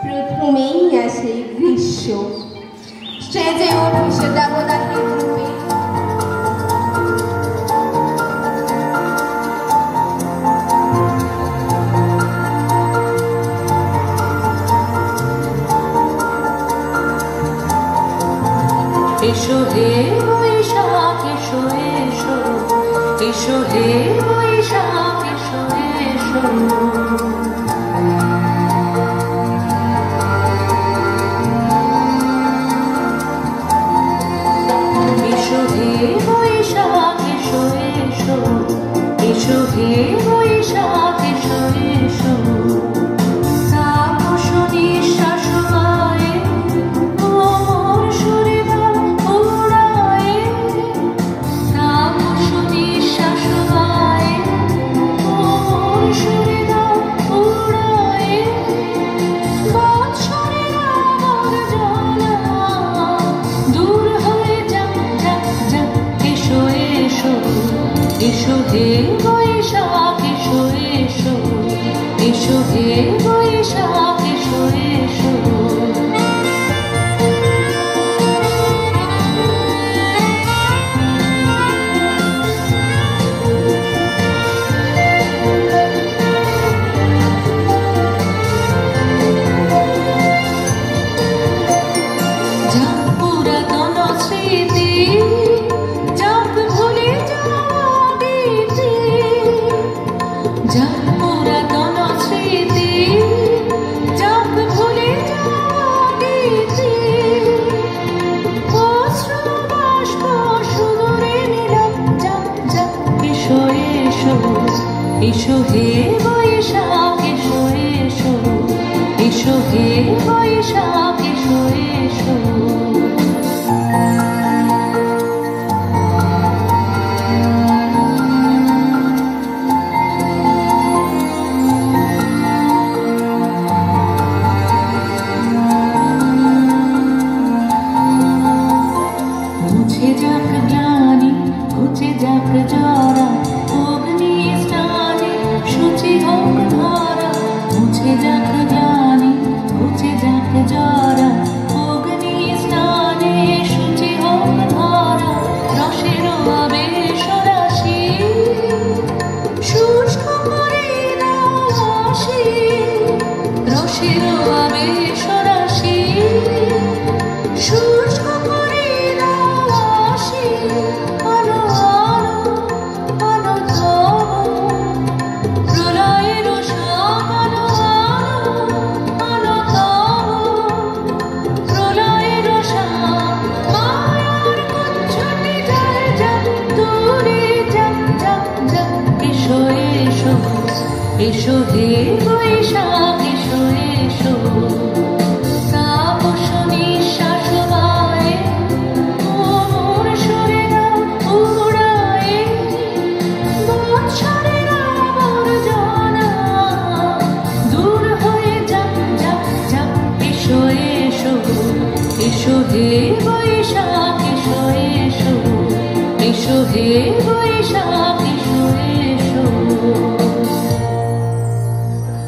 প্রথমেই আসে গ্রীষ্ম, সেজে ওঠে দেবদাসের রূপে। এসো হে বৈশাখ এসো এসো, এসো হে বৈশাখ এসো এসো। এসো হে বৈশাখ এসো এসো, এসো হে বৈশাখ এসো এসো। এসো হে বৈশাখ এসো এসো, এসো হে বৈশাখ এসো এসো। এসো হে বৈশাখ এসো এসো, এসো হে বৈশাখ এসো এসো। মুছে যাক গ্লানি, ঘুচে যাক জরা, অগ্নি স্নানে শুচি হোক ধরা। মুছে যাক গ্লানি, ঘুচে যাক জরা, অগ্নি স্নানে শুচি হোক ধরা। রসের আবেশ রাশি শুষ্ক করে দাও হাসি, রসের আবেশ রাশি শুষ্ক করে দাও হাসি। আলো আলো আলো প্রলয়ের শাম, আলো আলো প্রলয়ের শাম। মায়ার কুঞ্জটি যায় যাক দূরে যাক যাক যাক। এসো এসো, এসো হে বৈশাখ এসো এসো। তাপস নিঃশ্বাস বায়ে মোর সরে দাও উড়ায়ে, বৎসরের আবর্জনা দূর হয়ে যাক যাক যাক। এসো এসো, এসো হে বৈশাখ এসো এসো, এসো হে বৈশাখ